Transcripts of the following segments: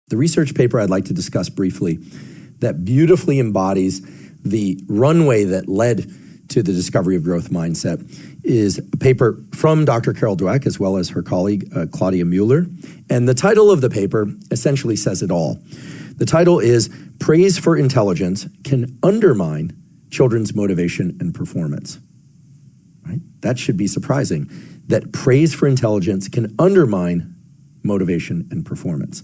The research paper I'd like to discuss briefly that beautifully embodies the runway that led to the discovery of growth mindset is a paper from Dr. Carol Dweck as well as her colleague Claudia Mueller. And the title of the paper essentially says it all. The title is Praise for Intelligence Can Undermine Children's Motivation and Performance. Right? That should be surprising, that praise for intelligence can undermine motivation and performance.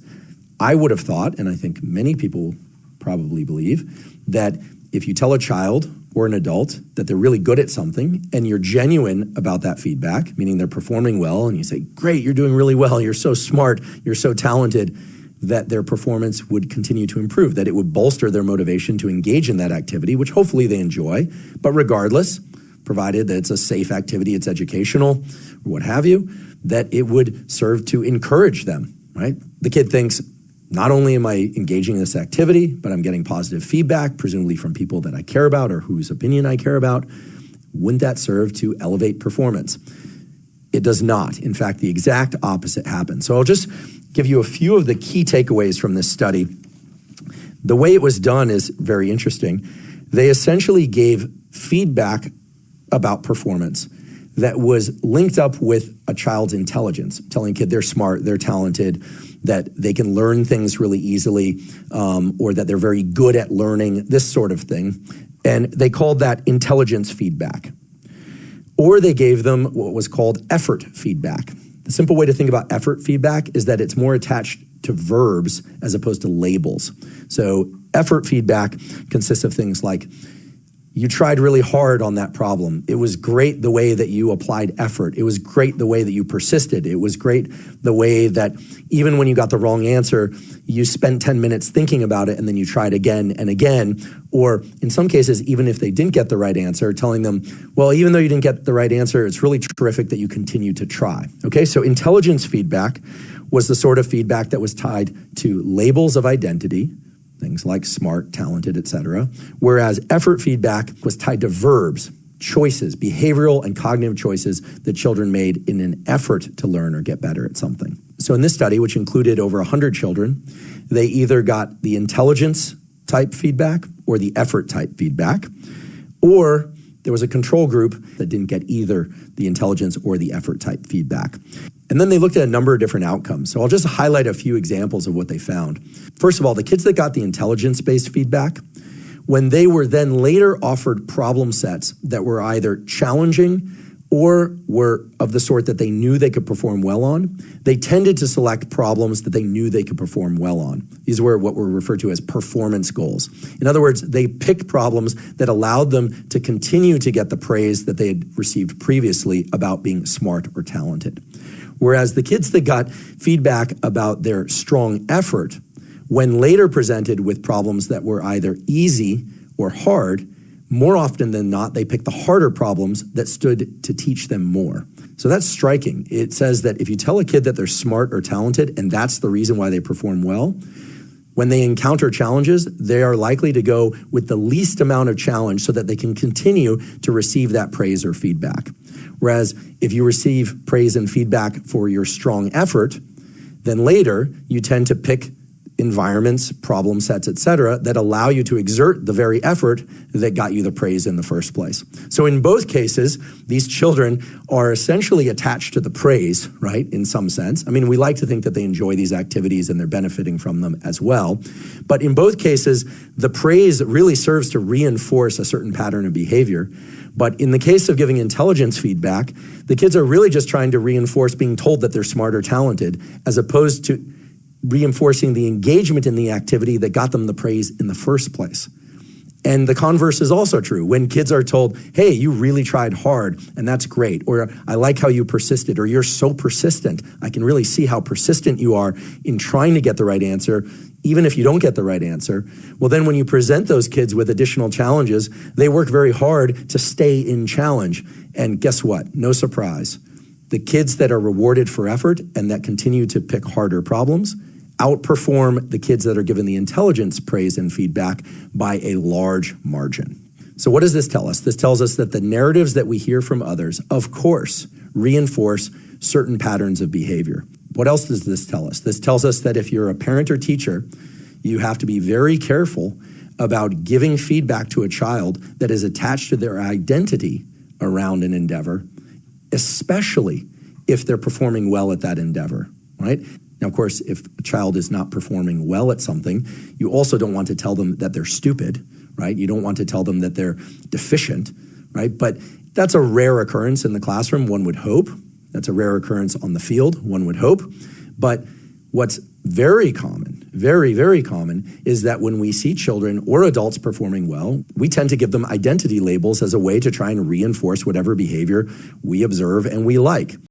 I would have thought, and I think many people probably believe, that if you tell a child or an adult that they're really good at something and you're genuine about that feedback, meaning they're performing well, and you say, great, you're doing really well, you're so smart, you're so talented, that their performance would continue to improve, that it would bolster their motivation to engage in that activity, which hopefully they enjoy. But regardless, provided that it's a safe activity, it's educational, or what have you, that it would serve to encourage them, right? The kid thinks, not only am I engaging in this activity, but I'm getting positive feedback, presumably from people that I care about or whose opinion I care about. Wouldn't that serve to elevate performance? It does not. In fact, the exact opposite happens. So I'll just give you a few of the key takeaways from this study. The way it was done is very interesting. They essentially gave feedback about performance that was linked up with a child's intelligence, telling a kid they're smart, they're talented, that they can learn things really easily, or that they're very good at learning, this sort of thing. And they called that intelligence feedback. Or they gave them what was called effort feedback. The simple way to think about effort feedback is that it's more attached to verbs as opposed to labels. So effort feedback consists of things like, you tried really hard on that problem. It was great the way that you applied effort. It was great the way that you persisted. It was great the way that even when you got the wrong answer, you spent 10 minutes thinking about it and then you tried again and again. Or in some cases, even if they didn't get the right answer, telling them, well, even though you didn't get the right answer, it's really terrific that you continue to try. Okay, so intelligence feedback was the sort of feedback that was tied to labels of identity, things like smart, talented, etc. Whereas effort feedback was tied to verbs, choices, behavioral and cognitive choices that children made in an effort to learn or get better at something. So in this study, which included over 100 children, they either got the intelligence type feedback or the effort type feedback, or there was a control group that didn't get either the intelligence or the effort type feedback. And then they looked at a number of different outcomes. So I'll just highlight a few examples of what they found. First of all, the kids that got the intelligence-based feedback, when they were then later offered problem sets that were either challenging or were of the sort that they knew they could perform well on, they tended to select problems that they knew they could perform well on. These were what were referred to as performance goals. In other words, they picked problems that allowed them to continue to get the praise that they had received previously about being smart or talented. Whereas the kids that got feedback about their strong effort, when later presented with problems that were either easy or hard, more often than not, they picked the harder problems that stood to teach them more. So that's striking. It says that if you tell a kid that they're smart or talented, and that's the reason why they perform well, when they encounter challenges, they are likely to go with the least amount of challenge so that they can continue to receive that praise or feedback. Whereas if you receive praise and feedback for your strong effort, then later you tend to pick environments, problem sets, etc., that allow you to exert the very effort that got you the praise in the first place. So in both cases, these children are essentially attached to the praise, right, in some sense. I mean, we like to think that they enjoy these activities and they're benefiting from them as well. But in both cases, the praise really serves to reinforce a certain pattern of behavior. But in the case of giving intelligence feedback, the kids are really just trying to reinforce being told that they're smart or talented, as opposed to reinforcing the engagement in the activity that got them the praise in the first place. And the converse is also true. When kids are told, hey, you really tried hard, and that's great, or I like how you persisted, or you're so persistent, I can really see how persistent you are in trying to get the right answer, even if you don't get the right answer. Well, then when you present those kids with additional challenges, they work very hard to stay in challenge. And guess what? No surprise. The kids that are rewarded for effort and that continue to pick harder problems outperform the kids that are given the intelligence praise and feedback by a large margin. So what does this tell us? This tells us that the narratives that we hear from others, of course, reinforce certain patterns of behavior. What else does this tell us? This tells us that if you're a parent or teacher, you have to be very careful about giving feedback to a child that is attached to their identity around an endeavor, especially if they're performing well at that endeavor, right? Now, of course, if a child is not performing well at something, you also don't want to tell them that they're stupid, right? You don't want to tell them that they're deficient, right? But that's a rare occurrence in the classroom, one would hope. That's a rare occurrence on the field, one would hope. But what's very common, very, very common, is that when we see children or adults performing well, we tend to give them identity labels as a way to try and reinforce whatever behavior we observe and we like.